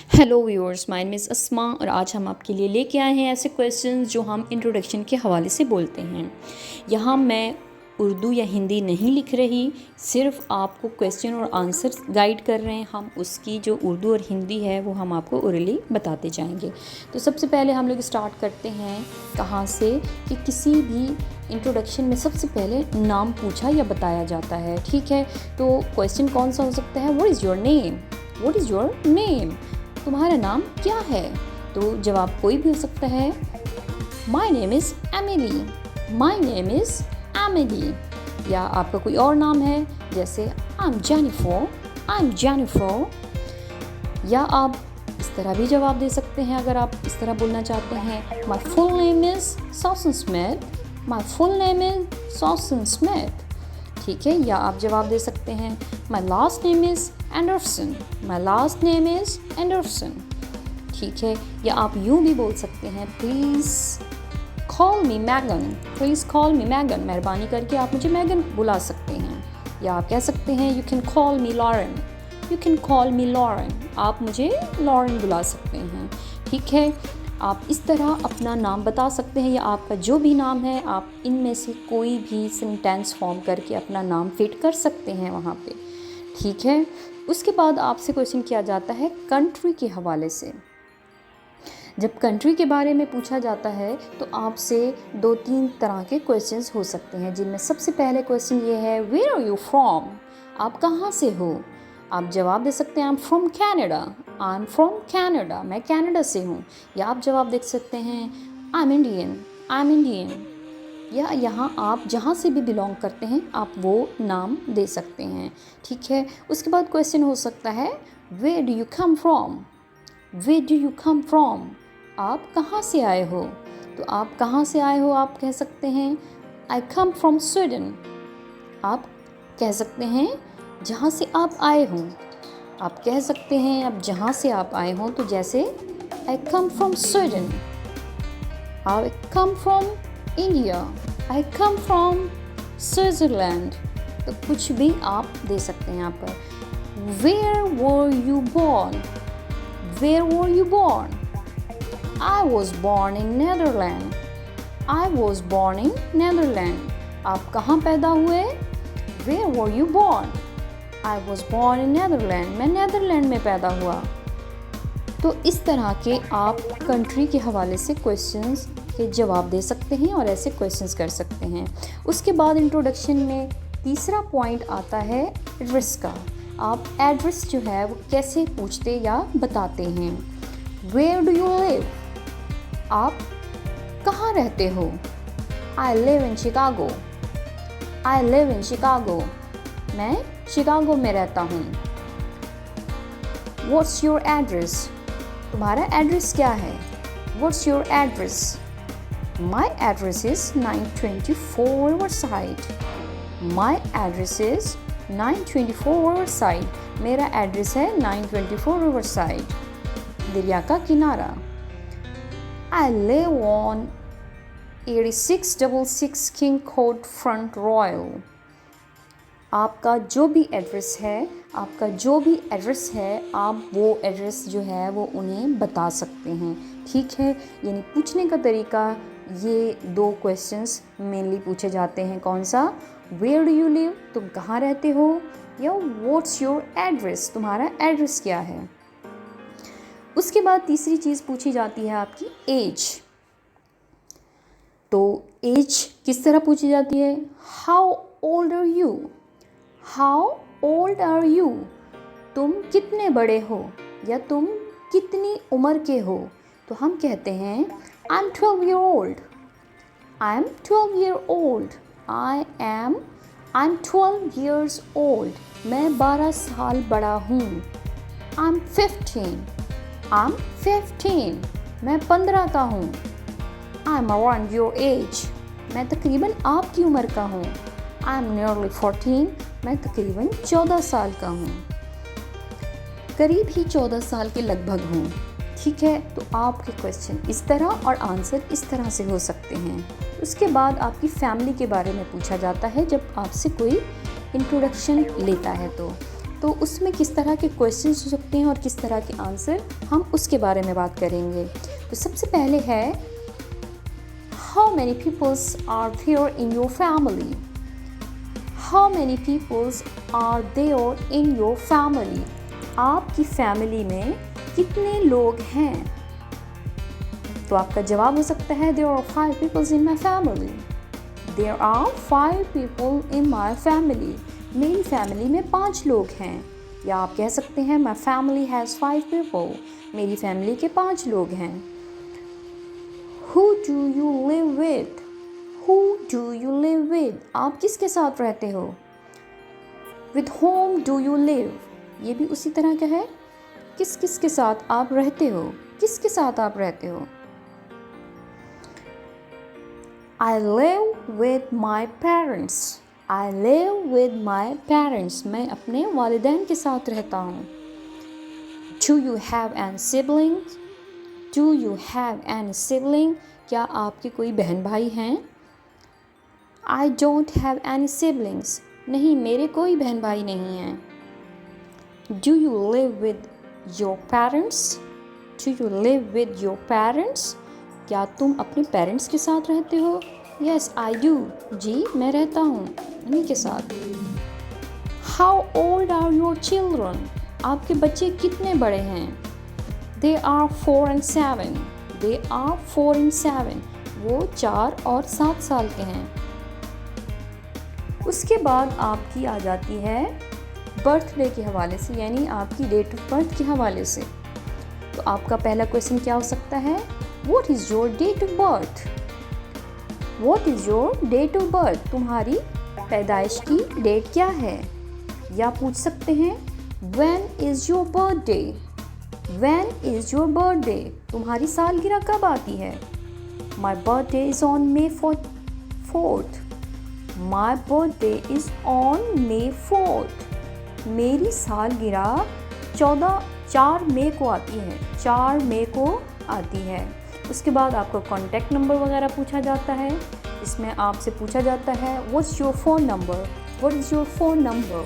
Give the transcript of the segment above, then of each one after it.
Hello viewers, my name is Asma और आज हम आपके लिए लेके आए हैं ऐसे क्वेश्चंस जो हम इंट्रोडक्शन के हवाले से बोलते हैं। यहाँ मैं उर्दू या हिंदी नहीं लिख रही, सिर्फ आपको क्वेश्चन और आंसर गाइड कर रहे हैं। हम उसकी जो उर्दू और हिंदी है वो हम आपको ओरली बताते जाएंगे। तो सबसे पहले हम लोग स्टार्ट करते हैं कहाँ से कि किसी भी इंट्रोडक्शन में सबसे पहले नाम पूछा या बताया जाता है। ठीक है, तो क्वेश्चन कौन सा हो सकता है? What is your name? What is your name? तुम्हारा नाम क्या है? तो जवाब कोई भी हो सकता है। My name is Emily, my name is Emily. या आपका कोई और नाम है, जैसे I am Jennifer, I am Jennifer. या आप इस तरह भी जवाब दे सकते हैं अगर आप इस तरह बोलना चाहते हैं। My full name is Susan Smith, my full name is Susan Smith. ठीक है, या आप जवाब दे सकते हैं my last name is Anderson, my last name is Anderson. ठीक है, या आप यूँ भी बोल सकते हैं please call me Megan, please call me Megan. मेहरबानी करके आप मुझे मैगन बुला सकते हैं। या आप कह सकते हैं you can call me Lauren, you can call me Lauren. आप मुझे लॉरेन बुला सकते हैं। ठीक है, आप इस तरह अपना नाम बता सकते हैं या आपका जो भी नाम है आप इनमें से कोई भी सेंटेंस फॉर्म करके अपना नाम फिट कर सकते हैं वहाँ पे। ठीक है, उसके बाद आपसे क्वेश्चन किया जाता है कंट्री के हवाले से। जब कंट्री के बारे में पूछा जाता है तो आपसे 2-3 तरह के क्वेश्चंस हो सकते हैं, जिनमें सबसे पहले क्वेश्चन ये है वेयर आर यू फ्रॉम? आप कहाँ से हो? आप जवाब दे सकते हैं I am from Canada, I am from Canada, मैं कनाडा से हूँ। या आप जवाब दे सकते हैं I M Indian, I am Indian. या यहाँ आप जहाँ से भी बिलोंग करते हैं आप वो नाम दे सकते हैं। ठीक है, उसके बाद क्वेश्चन हो सकता है where do you come from? Where do you come from? आप कहाँ से आए हो? तो आप कहाँ से आए हो आप कह सकते हैं आई कम फ्रॉम स्वीडन। आप कह सकते हैं जहाँ से आप आए हों। आप कह सकते हैं अब जहाँ से आप आए हों, तो जैसे I come from Sweden, I come from India, I come from Switzerland. तो कुछ भी आप दे सकते हैं यहाँ पर। Where were you born? Where were you born? I was born in Netherland, I was born in Netherland. आप कहाँ पैदा हुए? Where were you born? I was born in Netherland, मैं नेदरलैंड में पैदा हुआ। तो इस तरह के आप कंट्री के हवाले से क्वेश्चंस के जवाब दे सकते हैं और ऐसे क्वेश्चंस कर सकते हैं। उसके बाद इंट्रोडक्शन में तीसरा पॉइंट आता है एड्रेस का। आप एड्रेस जो है वो कैसे पूछते या बताते हैं। Where do you live? आप कहाँ रहते हो? I live in Chicago, I live in Chicago, मैं शिकागो में रहता हूँ। What's your address? तुम्हारा एड्रेस क्या है? What's your address? My address is 924 riverside, my address is 924 riverside. मेरा एड्रेस है 924 रिवरसाइड, दरिया का किनारा। I live on 8666 king court front royal. आपका जो भी एड्रेस है, आपका जो भी एड्रेस है, आप वो एड्रेस जो है वो उन्हें बता सकते हैं। ठीक है, यानी पूछने का तरीका ये 2 क्वेश्चंस मेनली पूछे जाते हैं। कौन सा? वेयर डू यू लिव, तुम कहाँ रहते हो? या व्हाट्स योर एड्रेस, तुम्हारा एड्रेस क्या है? उसके बाद तीसरी चीज़ पूछी जाती है आपकी एज। तो एज किस तरह पूछी जाती है? How old are you? How old are you? तुम कितने बड़े हो या तुम कितनी उम्र के हो? तो हम कहते हैं I M 12 year old, I am 12 year old, I am 12 years old, मैं 12 साल बड़ा हूँ। आई एम 15, आई एम 15, मैं 15 का हूँ। I am around your age, मैं तकरीबन आपकी उम्र का हूँ। आई एम नियरली 14, मैं तकरीबन 14 साल का हूँ, करीब ही 14 साल के लगभग हूँ। ठीक है, तो आपके क्वेश्चन इस तरह और आंसर इस तरह से हो सकते हैं। उसके बाद आपकी फैमिली के बारे में पूछा जाता है जब आपसे कोई इंट्रोडक्शन लेता है तो तो उसमें किस तरह के क्वेश्चंस हो सकते हैं और किस तरह के आंसर, हम उसके बारे में बात करेंगे। तो सबसे पहले है how many peoples are there in your family. How many peoples are there in your family. आपकी फैमिली में कितने लोग हैं? तो आपका जवाब हो सकता है there are 5 peoples in my family. There are 5 people in my family. मेरी फैमिली में 5 लोग हैं। या आप कह सकते हैं माई फैमिली हैज़ 5 पीपल। मेरी फैमिली के 5 लोग हैं। Who do you live with? Who do you live with? आप किसके साथ रहते हो? With whom do you live? ये भी उसी तरह का है, किस किस के साथ आप रहते हो, किसके साथ आप रहते हो। I live with my parents. I live with my parents. मैं अपने वालिदैन के साथ रहता हूँ। Do you have any siblings? Do you have any sibling? क्या आपके कोई बहन भाई हैं? I don't have any siblings. नहीं, मेरे कोई बहन भाई नहीं हैं। Do you live with your parents? Do you live with your parents? क्या तुम अपने पेरेंट्स के साथ रहते हो? Yes, I do. जी, मैं रहता हूँ उन्हीं के साथ। How old are your children? आपके बच्चे कितने बड़े हैं? They are 4 and 7. They are 4 and 7. वो 4 और 7 साल के हैं। उसके बाद आपकी आ जाती है बर्थडे के हवाले से, यानी आपकी डेट ऑफ बर्थ के हवाले से। तो आपका पहला क्वेश्चन क्या हो सकता है? What is your date of birth? What is your date of birth? तुम्हारी पैदाइश की डेट क्या है? या पूछ सकते हैं When is your birthday? When is your birthday? तुम्हारी सालगिरह कब आती है? My birthday is on May 4th. My birthday is on May 4th. मेरी सालगिरह 4 मई को आती है। 4 मई को आती है। उसके बाद आपको कॉन्टैक्ट नंबर वगैरह पूछा जाता है। इसमें आपसे पूछा जाता है what's your phone number. What is your phone number?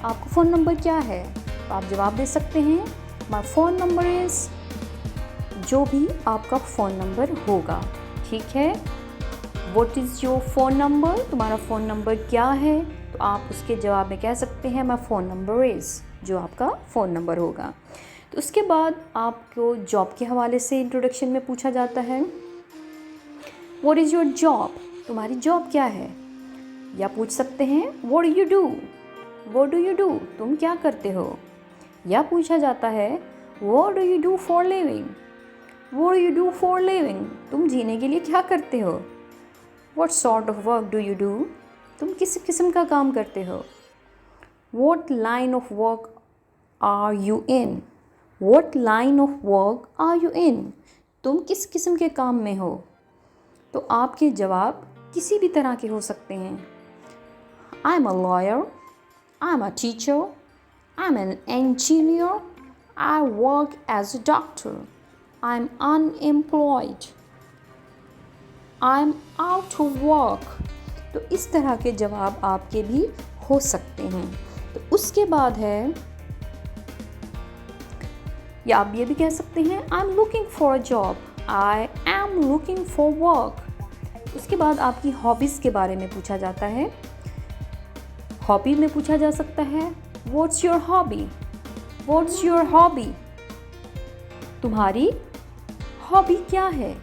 आपका फ़ोन नंबर क्या है? तो आप जवाब दे सकते हैं माई फ़ोन नंबर इज़, जो भी आपका फ़ोन नंबर होगा। ठीक है, what is your phone number? तुम्हारा फ़ोन नंबर क्या है? तो आप उसके जवाब में कह सकते हैं माई फ़ोन नंबर इज़, जो आपका फ़ोन नंबर होगा। तो उसके बाद आपको जॉब के हवाले से इंट्रोडक्शन में पूछा जाता है व्हाट इज़ योर जॉब? तुम्हारी जॉब क्या है? या पूछ सकते हैं what do you do? What do you do? तुम क्या करते हो? या पूछा जाता है what do you do for living? What do you do for living? तुम जीने के लिए क्या करते हो? What sort of work do you do? तुम किस किस्म का काम करते हो? What line of work are you in? What line of work are you in? तुम किस किस्म के काम में हो? तो आपके जवाब किसी भी तरह के हो सकते हैं। I'm a lawyer. I'm a teacher. I'm an engineer. I work as a doctor. I'm unemployed. I'm out of work. तो इस तरह के जवाब आपके भी हो सकते हैं। तो उसके बाद है, या आप ये भी कह सकते हैं I am looking for a job. I am looking for work. उसके बाद आपकी हॉबीज़ के बारे में पूछा जाता है। हॉबी में पूछा जा सकता है what's your hobby? What's your hobby? तुम्हारी हॉबी क्या है?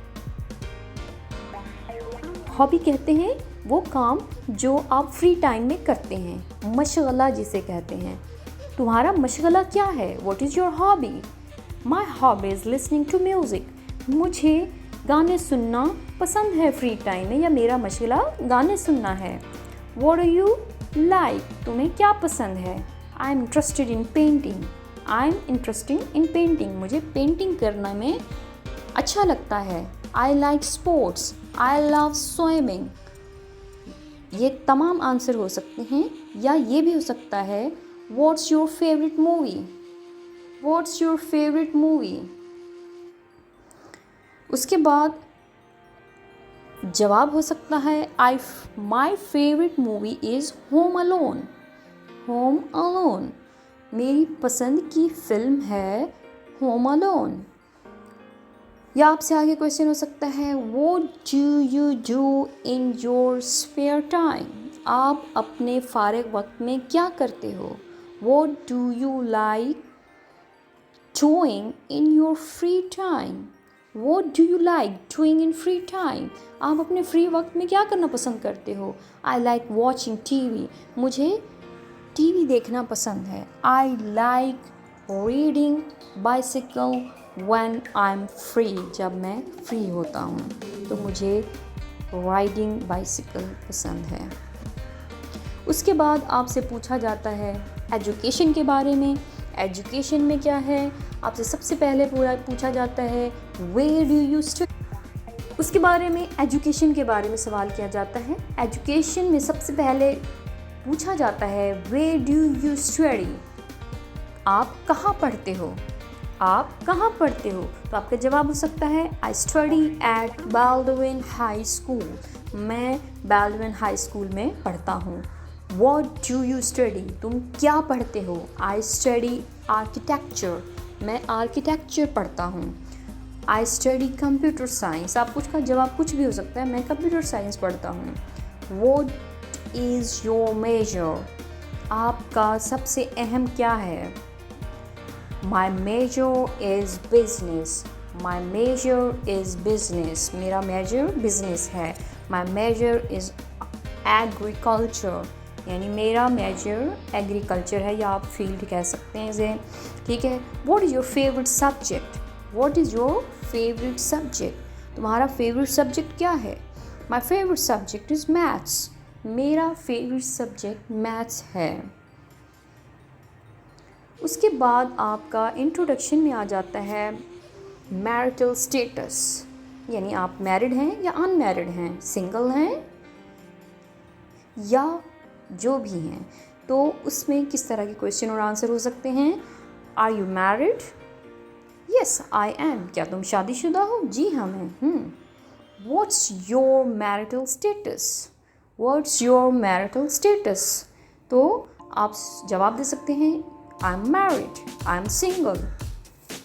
हॉबी कहते हैं वो काम जो आप फ्री टाइम में करते हैं, मशगला जिसे कहते हैं। तुम्हारा मशगला क्या है? What is your hobby? My hobby is listening to music. मुझे गाने सुनना पसंद है फ्री टाइम में, या मेरा मशगला गाने सुनना है। What do you like? तुम्हें क्या पसंद है? I am interested in painting. I am interested in painting. मुझे पेंटिंग करने में अच्छा लगता है। I like sports. I love swimming. ये तमाम आंसर हो सकते हैं। या ये भी हो सकता है what's your favourite movie? What's your favourite movie? उसके बाद जवाब हो सकता है my favourite movie is home alone. Home alone. मेरी पसंद की फ़िल्म है होम अलोन। या आपसे आगे क्वेश्चन हो सकता है what do you do in your spare time. आप अपने फारिग वक्त में क्या करते हो। What do you like doing in your free time। What do you like doing in free time। आप अपने फ्री वक्त में क्या करना पसंद करते हो। I like watching TV। मुझे टीवी देखना पसंद है। I like reading bicycle when I'm free। जब मैं फ्री होता हूँ तो मुझे राइडिंग बाइसिकल पसंद है। उसके बाद आपसे पूछा जाता है एजुकेशन के बारे में। एजुकेशन में क्या है, आपसे सबसे पहले पूछा जाता है वेयर डू यू स्टडी। उसके बारे में एजुकेशन के बारे में सवाल किया जाता है। एजुकेशन में सबसे पहले पूछा जाता है वेयर डू यू स्टडी। आप कहाँ पढ़ते हो। आप कहाँ पढ़ते हो तो आपका जवाब हो सकता है I study eight Baldwin high school. मैं बाल्डविन हाई स्कूल में पढ़ता हूँ। What do you study? तुम क्या पढ़ते हो। I study architecture। मैं आर्किटेक्चर पढ़ता हूँ। I study computer science। आप कुछ का जवाब कुछ भी हो सकता है। मैं कंप्यूटर साइंस पढ़ता हूँ। What is your major? आपका सबसे अहम क्या है। My major is business। My major is business। मेरा मेजर बिजनेस है। My major is agriculture। यानी मेरा मेजर एग्रीकल्चर है या आप फील्ड कह सकते हैं इसे। ठीक है। What is your favourite subject. What is your favourite subject. तुम्हारा फेवरेट सब्जेक्ट क्या है। My favourite subject is maths. मेरा फेवरेट सब्जेक्ट मैथ्स है। उसके बाद आपका इंट्रोडक्शन में आ जाता है मैरिटल स्टेटस। यानी आप मैरिड हैं या अनमैरिड हैं, सिंगल हैं या जो भी हैं। तो उसमें किस तरह के क्वेश्चन और आंसर हो सकते हैं। Are you married. Yes I am. क्या तुम शादीशुदा हो। जी हाँ मैं हूँ। What's your marital status. What's your marital status. तो आप जवाब दे सकते हैं I am married, I am single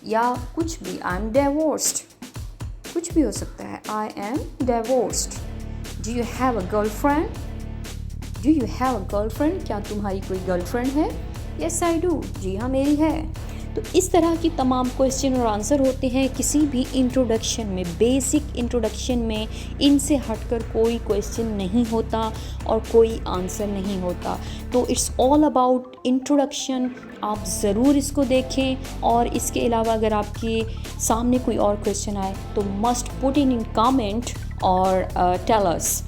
या कुछ भी, आई एम डिवोर्स्ड। कुछ भी हो सकता है। I am divorced. Do you have a girlfriend. Do you have a girlfriend. क्या तुम्हारी कोई गर्लफ्रेंड है। Yes I do. जी हाँ मेरी है। तो इस तरह की तमाम क्वेश्चन और आंसर होते हैं किसी भी इंट्रोडक्शन में। बेसिक इंट्रोडक्शन में इनसे हटकर कोई क्वेश्चन नहीं होता और कोई आंसर नहीं होता। तो इट्स ऑल अबाउट इंट्रोडक्शन। आप ज़रूर इसको देखें और इसके अलावा अगर आपके सामने कोई और क्वेश्चन आए तो मस्ट पुट इन कमेंट और टेल अस।